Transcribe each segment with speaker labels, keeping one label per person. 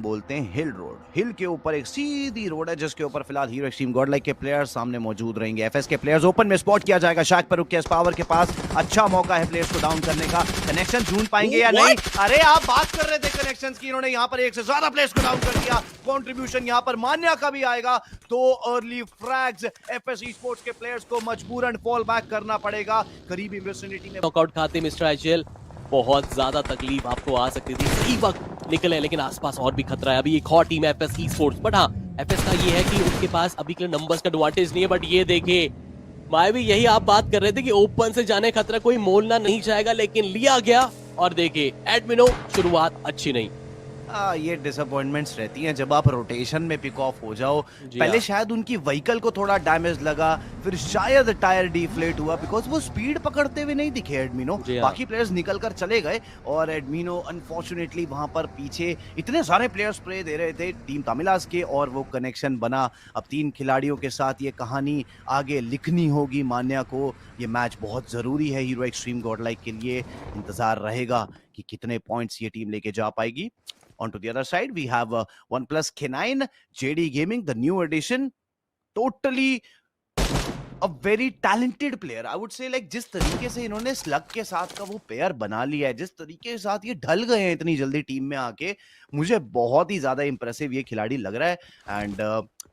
Speaker 1: बोलते हैं हिल रोड। हिल के ऊपर एक सीधी रोड है जिसके ऊपर फिलहाल हीरो एक्सट्रीम गॉडलाइक के प्लेयर्स सामने मौजूद रहेंगे। एफएस के प्लेयर्स ओपन में स्पॉट किया जाएगा। शैक पर रुक पावर के पास अच्छा मौका है प्लेयर्स को डाउन करने का। कनेक्शन ढूंढ पाएंगे या नहीं? अरे आप बात कर रहे थे कनेक्शंस की, इन्होंने यहाँ पर एक से ज्यादा प्लेयर्स को डाउन कर दिया। कंट्रीब्यूशन यहाँ पर मान्या का भी आएगा। तो अर्ली फ्रैग्स एफएस स्पोर्ट्स के प्लेयर्स को मजबूरन फॉल बैक करना पड़ेगा। करीबी विसिनिटी में
Speaker 2: नॉकआउट खाते मिस्टर आईजीएल, बहुत ज्यादा तकलीफ आपको आ सकती थी। सही वक्त निकले लेकिन आसपास और भी खतरा है। अभी एक और टीम है एफएस स्पोर्ट्स, बट हाँ एफएस का ये है कि उनके पास अभी के लिए नंबर्स का एडवांटेज नहीं है। बट ये देखिए मैं भी यही आप बात कर रहे थे कि ओपन से जाने खतरा कोई मोलना नहीं चाहेगा, लेकिन लिया गया। और देखिए एडमिनो शुरुआत अच्छी नहीं।
Speaker 1: ये डिसअपॉइंटमेंट्स रहती हैं जब आप रोटेशन में पिक ऑफ हो जाओ। पहले शायद उनकी व्हीकल को थोड़ा डैमेज लगा, फिर शायद टायर डिफ्लेट हुआ बिकॉज वो स्पीड पकड़ते हुए नहीं दिखे एडमिनो। बाकी प्लेयर्स निकल कर चले गए और एडमिनो अनफॉर्चुनेटली वहां पर पीछे इतने सारे प्लेयर्स स्प्रे दे रहे थे टीम तमिलास के और वो कनेक्शन बना। अब 3 खिलाड़ियों के साथ ये कहानी आगे लिखनी होगी मान्या को। ये मैच बहुत जरूरी है हीरो एक्सट्रीम गॉडलाइक के लिए। इंतजार रहेगा कि कितने पॉइंट्स ये टीम लेके जा पाएगी। On to the other side, we have OnePlus K9 JD Gaming, the new edition. Totally a very talented player. I would say like जिस तरीके से इन्होंने स्लग के साथ का वो पेयर बना लिया है, जिस तरीके के साथ ये ढल गए हैं इतनी जल्दी टीम में आके, मुझे बहुत ही ज्यादा इंप्रेसिव ये खिलाड़ी लग रहा है। एंड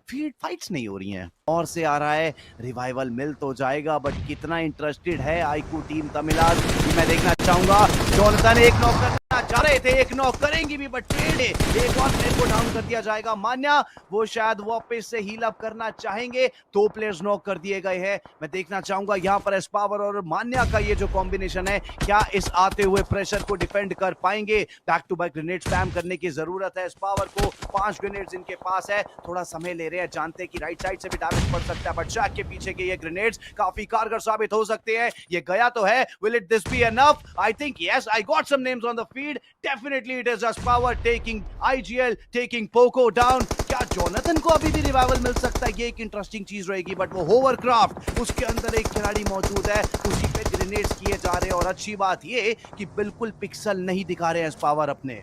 Speaker 1: फील्ड फाइट्स नहीं हो रही हैं और से आ रहा है रिवाइवल मिल तो जाएगा, बट कितना इंटरेस्टेड है आईकू टीम तमिलास मैं देखना चाहूंगा। जोनाथन एक नॉक करना चाह रहे थे, एक नॉक करेंगी भी बट ट्रेड है, एक और प्लेयर को डाउन कर दिया जाएगा। मान्या वो शायद वापस से हील अप करना चाहेंगे। 2 प्लेयर्स नॉक कर दिए गए हैं। मैं देखना चाहूंगा यहाँ पर एस्पावर और मान्या का ये जो कॉम्बिनेशन है, क्या इस आते हुए प्रेशर को डिफेंड कर पाएंगे? Back to back grenade spam करने की जरूरत है एस्पावर को। 5 ग्रेनेड्स इनके पास है, थोड़ा समय ले रहे हैं, जानते हैं कि राइट साइड से भी डैमेज पड़ सकता है, बट शैक के पीछे के ये ग्रेनेड्स काफी कारगर साबित हो सकते हैं। ये गया तो है, will it this be enough? I think yes, I got some names on the feed. Definitely it is एस्पावर taking IGL, taking Poko down. क्या जोनाथन को अभी भी रिवाइवल मिल सकता है? ये एक इंटरेस्टिंग चीज रहेगी, बट वो होवरक्राफ्ट उसके अंदर एक खिलाड़ी मौजूद है, उसी पे ग्रेनेड्स किए जा रहे हैं। और अच्छी बात ये कि बिल्कुल पिक्सल नहीं दिखा रहे हैं एस्पावर अपने।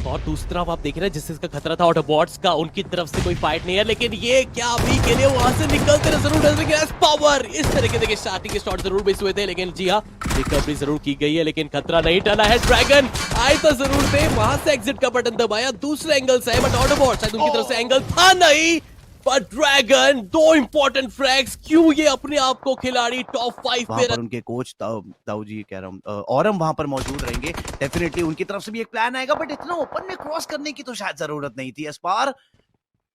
Speaker 2: और दूसरी तरफ आप देख रहे हैं जिससे इसका खतरा था ऑटोबॉट्स का, उनकी तरफ से कोई फाइट नहीं है, लेकिन ये क्या अभी के लिए वहां से निकलते जरूर पावर इस तरीके देखिए स्टार्टिंग के शॉट जरूर मिस हुए थे, लेकिन जी हाँ रिकवरी जरूर की गई है, लेकिन खतरा नहीं टला है। ड्रैगन आए तो जरूर थे, वहां से एग्जिट का बटन दबाया, दूसरे एंगल से, बट ऑटोबॉट्स शायद उनकी तरफ से एंगल था नहीं। पर ड्रैगन 2 इंपॉर्टेंट फ्रैग्स, क्यों ये अपने आप को खिलाड़ी टॉप 5 पे
Speaker 1: उनके कोच ताऊ जी कह रहा हूँ औरम वहां पर मौजूद रहेंगे। डेफिनेटली उनकी तरफ से भी एक प्लान आएगा, बट इतना ओपन में क्रॉस करने की तो शायद जरूरत नहीं थी। एस्पार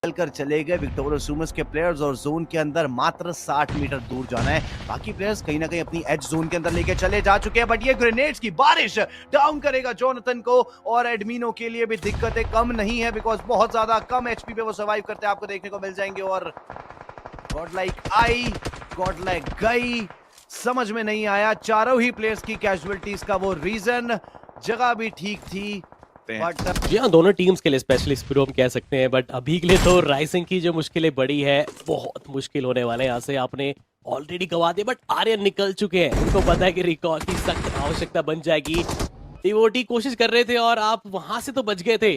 Speaker 1: चलकर चले गए विक्टोरियस के प्लेयर्स और जोन के अंदर मात्र 60 मीटर दूर जाना है। बाकी प्लेयर्स कहीं ना कहीं अपनी एज जोन के अंदर लेके चले जा चुके हैं, बट ये ग्रेनेड्स की बारिश डाउन करेगा जोनाथन को। और एडमिनो के लिए भी दिक्कतें कम नहीं है बिकॉज बहुत ज्यादा कम एचपी पे वो सर्वाइव करते हैं, आपको देखने को मिल जाएंगे। और गॉडलाइक आई, गॉडलाइक गई, समझ में नहीं आया चारों ही प्लेयर्स की कैजुअलिटीज का वो रीजन। जगह भी ठीक थी,
Speaker 2: जी हाँ दोनों टीम्स के लिए स्पेशली स्पिरो हम कह सकते हैं, बट अभी के लिए तो राइजिंग की जो मुश्किलें बड़ी है बहुत मुश्किल होने वाले हैं। यहाँ से आपने ऑलरेडी गवा दिया, बट आर्यन निकल चुके हैं, उनको पता है कि रिकॉल की सख्त आवश्यकता बन जाएगी। टीवोटी कोशिश कर रहे थे और आप वहां से तो बच गए थे,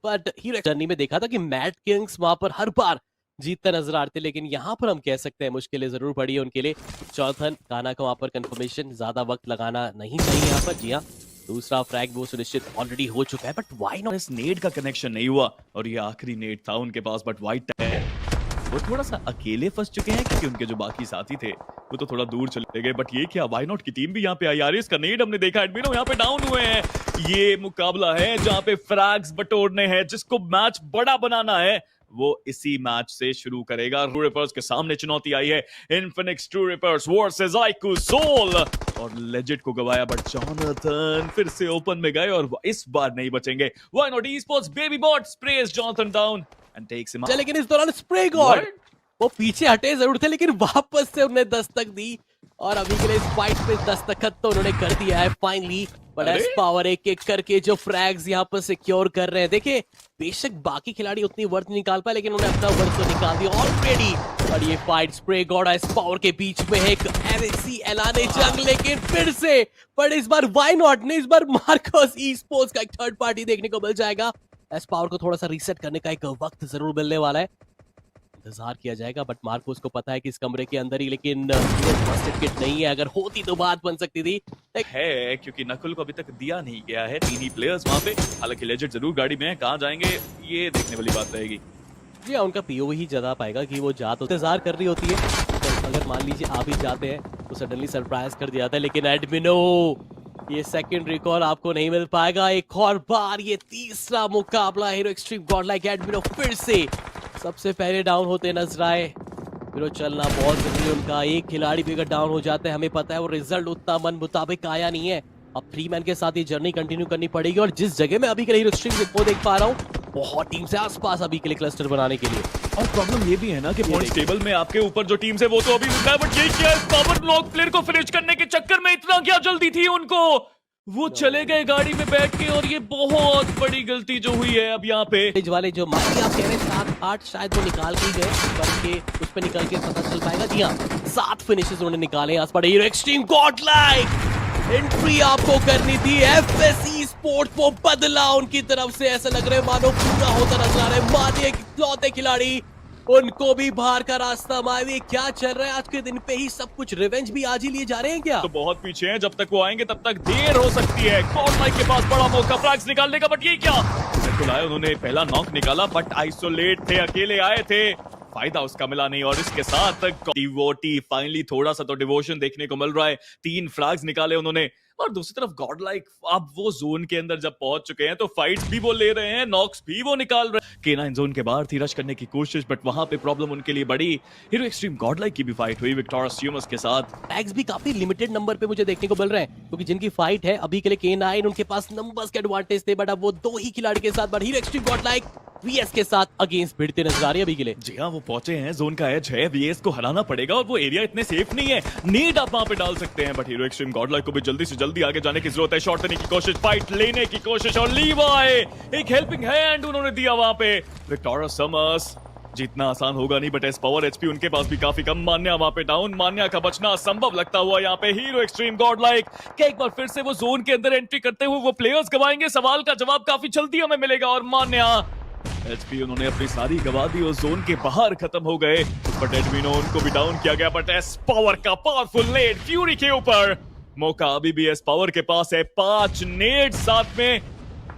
Speaker 2: बट हीरो जर्नी में देखा था कि मैड किंग्स वहां पर हर बार जीतता नजर आते, लेकिन यहाँ पर हम कह सकते हैं मुश्किलें जरूर पड़ी है उनके लिए। जोनाथन काना का वहां पर कंफर्मेशन, ज्यादा वक्त लगाना नहीं चाहिए यहाँ पर। जी हाँ दूसरा फ्रैग वो सुनिश्चित ऑलरेडी हो चुका है, बट व्हाई नॉट?
Speaker 3: इस नेड का कनेक्शन नहीं हुआ और ये आखिरी नेड था उनके पास, बट वाइट है वो थोड़ा सा अकेले फंस चुके हैं क्योंकि उनके जो बाकी साथी थे वो तो थोड़ा दूर चले गए। बट ये क्या वाई नॉट की टीम भी यहाँ पे आई आ रही है, इसका नेड हमने देखा, एडमिनो यहाँ पे डाउन हुए हैं। ये मुकाबला है जहाँ पे फ्रैग्स बटोरने हैं, जिसको मैच बड़ा बनाना है वो इसी मैच से शुरू करेगा। ट्रू रिपर्स के सामने चुनौती आई है, Infinix True Rippers versus iQOO Soul, और लेजेंड को गवाया, बट जोनाथन फिर से ओपन में गए और इस बार नहीं बचेंगे। Why not esports baby bot sprays Jonathan down and takes him out.
Speaker 2: लेकिन इस दौरान स्प्रे गॉड वो पीछे हटे जरूर थे, लेकिन वापस से उन्हें दस्तक दी और अभी के लिए इस फाइट पे दस्तखत तो उन्होंने कर दिया है फाइनली। बट एस्पावर एक एक करके जो फ्रैग्स यहाँ पर सिक्योर कर रहे हैं, देखिए बेशक बाकी खिलाड़ी उतनी वर्थ निकाल पाए, लेकिन उन्हें अपना वर्थ तो निकाल दिया ऑलरेडी। और ये फाइट स्प्रे गॉड एस्पावर के बीच में है, एक एनएसी ऐलाने जंग, लेकिन फिर से पर इस बार व्हाई नॉट नहीं, इस बार मार्कोस ई स्पोर्ट्स का एक थर्ड पार्टी देखने को मिल जाएगा। एस पावर को थोड़ा सा रीसेट करने का एक वक्त जरूर मिलने वाला है, इंतजार किया जाएगा। बट मार्कोस को पता है कि इस कमरे के अंदर ही, लेकिन फर्स्ट एड किट नहीं है, अगर होती तो बात बन सकती थी।
Speaker 3: है क्योंकि नकुल को अभी तक दिया नहीं गया है, 3 ही प्लेयर्स वहां पे, हालांकि लेजेंड जरूर गाड़ी में है, कहां जाएंगे ये देखने वाली बात रहेगी।
Speaker 2: जी हाँ, उनका पीओ ही जता पाएगा कि वो जा तो इंतजार कर रही होती है, तो अगर मान लीजिए आप ही जाते हैं तो सडनली सरप्राइज कर दिया जाता है। लेकिन एडमिनो, ये सेकंड रिकॉल आपको नहीं मिल पाएगा। एक और बार ये तीसरा मुकाबला, हीरो एक्सट्रीम गॉडलाइक एडमिनो फिर से सबसे पहले डाउन होते नजर आए। फिर चलना बहुत जरूरी है उनका, एक खिलाड़ी भी अगर डाउन हो जाता है, हमें पता है वो रिजल्ट उतना मन मुताबिक आया नहीं है। अब 3 मैन के साथ ये जर्नी कंटिन्यू करनी पड़ेगी, और जिस जगह मैं अभी के लिए हीरो एक्सट्रीम को देख पा रहा हूँ, बहुत टीम से आसपास अभी के लिए क्लस्टर बनाने के लिए।
Speaker 3: और प्रॉब्लम ये भी है ना कि पॉइंट्स टेबल में आपके ऊपर जो टीम्स है वो तो अभी रुका है, बट ये क्या पावर ब्लॉक प्लेयर को फिनिश करने के चक्कर में इतना क्या जल्दी थी उनको, वो चले गए गाड़ी में बैठ के, और ये बहुत बड़ी गलती जो हुई है अब यहाँ पे।
Speaker 2: तेज वाले जो मारी आप कह रहे हैं 7-8 शायद वो निकाल के ही गए, करके उस पे निकल के पता चल पाएगा। जी हाँ, 7 फिनिशेस उन्होंने निकाले। आस पड़े हीरो एक्सट्रीम गॉडलाइक, एंट्री आपको करनी थी, एफएसई स्पोर्ट को बदला उनकी तरफ से, ऐसा लग रहा है मानो पूरा होता नजर आ रहा है। मानिए इकलौते खिलाड़ी, उनको भी बाहर का रास्ता मारे। क्या चल रहा है आज के दिन पे ही सब कुछ, रिवेंज भी आज ही लिए जा रहे हैं क्या?
Speaker 3: तो बहुत पीछे हैं, जब तक वो आएंगे तब तक देर हो सकती है। गॉडलाइक के पास बड़ा मौका फ्रैग्स निकालने का, बट ये क्या, बिल्कुल उन्होंने पहला नॉक निकाला, बट आइसोलेट थे, अकेले आए थे, फायदा उसका मिला नहीं। और इसके साथ डिवोटी, फाइनली थोड़ा सा तो डिवोशन देखने को मिल रहा है। 3 फ्रैग्स निकाले उन्होंने, और दूसरी तरफ गॉडलाइक अब वो जोन के अंदर जब पहुंच चुके हैं तो फाइट्स भी वो ले रहे हैं, नॉक्स भी वो निकाल रहे हैं। K9 जोन के बाहर थी, रश करने की कोशिश, बट वहां पे प्रॉब्लम उनके लिए बड़ी। हीरो एक्सट्रीम गॉडलाइक की भी फाइट हुई विक्टोरियस ह्यूमस के साथ।
Speaker 2: टैग्स भी काफी लिमिटेड नंबर पे मुझे देखने को मिल रहे हैं, क्योंकि जिनकी फाइट है अभी के लिए K9, उनके पास नंबर्स के एडवांटेज थे, बट अब वो 2 ही खिलाड़ी के साथ, but Hero Xtreme Godlike vs के साथ अगेंस्ट भिड़ते नजर आ रही है अभी के लिए।
Speaker 3: जी हाँ, वो पहुंचे हैं, जोन का एज है, वीएस को हराना पड़ेगा, और वो एरिया इतने सेफ नहीं है, नीड आप वहां पे डाल सकते हैं, बट हीरो एक्सट्रीम गॉडलाइक को भी जल्दी से जल्दी आगे जाने की जरूरत है। शॉट लेने की कोशिश, फाइट लेने की कोशिश, और लीवाई एक हेल्पिंग हैंड उन्होंने दिया वहां पे। विक्टोरियस समर्स, जीतना आसान होगा नहीं, बट एस पावर एचपी उनके पास भी काफी कम। मान्या वहां पे डाउन, मान्या का बचना असंभव लगता हुआ यहाँ पे हीरो एक्सट्रीम गॉडलाइक। क्या एक बार फिर से वो जोन के अंदर एंट्री करते हुए वो प्लेयर्स गवाएंगे? सवाल का जवाब काफी जल्दी हमें मिलेगा। और मान्या एचपी उन्होंने अपनी सारी गवा दी और जोन के बाहर खत्म हो गए, बट एडमिनो उनको भी डाउन किया गया। बट एस पावर का पावरफुल नेड फ्यूरी के ऊपर, मौका अभी भी एस पावर के पास है, 5 नेड साथ में,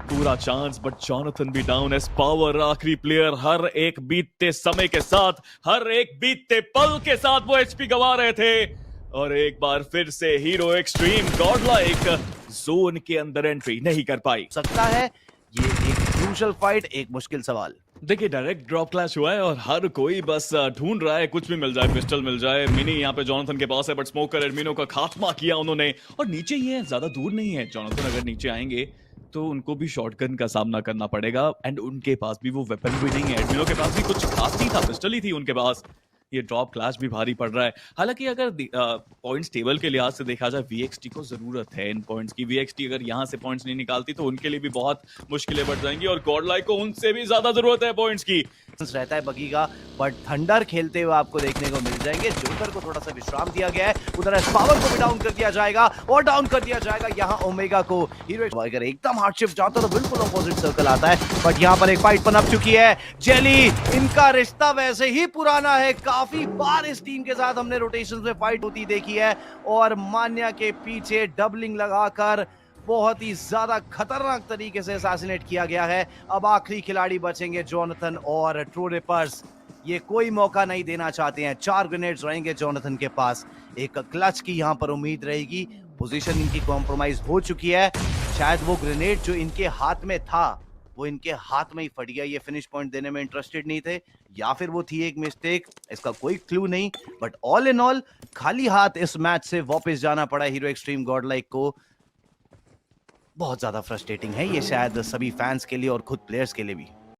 Speaker 3: पूरा चांस, बट जॉनथन भी डाउन। एस पावर आखिरी प्लेयर, हर एक बीतते समय के साथ, हर एक बीतते पल के साथ वो एचपी गवा रहे थे। और एक बार फिर से हीरो एक्सट्रीम गॉडलाइक जोन के अंदर एंट्री नहीं कर पाई।
Speaker 1: सकता है ये एक क्रूशियल फाइट, एक मुश्किल सवाल।
Speaker 3: देखिए, डायरेक्ट ड्रॉप क्लैश हुआ है और हर कोई बस ढूंढ रहा है, कुछ भी मिल जाए, पिस्टल मिल जाए। मिनी यहाँ पे जॉनथन के पास है, बट स्मोकर एडमिनो का खात्मा किया उन्होंने, और नीचे ही है, ज्यादा दूर नहीं है। जॉनथन अगर नीचे आएंगे तो उनको भी शॉटगन का सामना करना पड़ेगा, एंड उनके पास भी वो वेपन भी नहीं है। एडमिनो के पास भी कुछ खास नहीं था, पिस्टल ही थी उनके पास। ये ड्रॉप क्लैश भी भारी पड़ रहा है। हालांकि अगर पॉइंट्स टेबल के लिहाज से देखा जाए, वीएक्सटी को जरूरत है इन पॉइंट्स की। वीएक्सटी अगर यहाँ से पॉइंट्स नहीं निकालती तो उनके लिए भी बहुत मुश्किलें बढ़ जाएंगी, और गॉडलाइक को उनसे भी ज्यादा जरूरत है पॉइंट्स की।
Speaker 1: रहता है बगी का, बट थंडर खेलते हुए आपको देखने को मिल जाएंगे। जोकर को थोड़ा सा विश्राम दिया गया है, उधर पावर को भी डाउन कर दिया जाएगा, और डाउन कर दिया जाएगा यहाँ ओमेगा को। हीरो अगर एकदम हार्ड शिफ्ट जाता तो बिल्कुल अपोजिट सर्कल आता है, बट यहाँ पर एक फाइट पनप चुकी है। जेली, इनका रिश्ता वैसे ही पुराना है, काफी बार इस टीम के साथ हमने रोटेशन में फाइट होती देखी है, और मान्या के पीछे डबलिंग लगाकर बहुत ही ज्यादा खतरनाक तरीके से असैसिनेट किया गया है। अब आखिरी खिलाड़ी बचेंगे जॉनथन और ट्रू रिपर्स। ये कोई मौका नहीं देना चाहते हैं, 4 ग्रेनेड्स रहेंगे जॉनथन के पास, एक क्लच की यहाँ पर उम्मीद रहेगी। पोजीशन इनकी कॉम्प्रोमाइज हो चुकी है, शायद वो ग्रेनेड जो इनके हाथ में था वो इनके हाथ में ही फट गया, ये फिनिश पॉइंट देने में इंटरेस्टेड नहीं थे, या फिर वो थी एक मिस्टेक, इसका कोई क्लू नहीं। बट ऑल इन ऑल खाली हाथ इस मैच से वापस जाना पड़ा हीरो एक्सट्रीम गॉडलाइक को। बहुत ज्यादा फ्रस्ट्रेटिंग है ये, शायद सभी फैंस के लिए और खुद प्लेयर्स के लिए भी।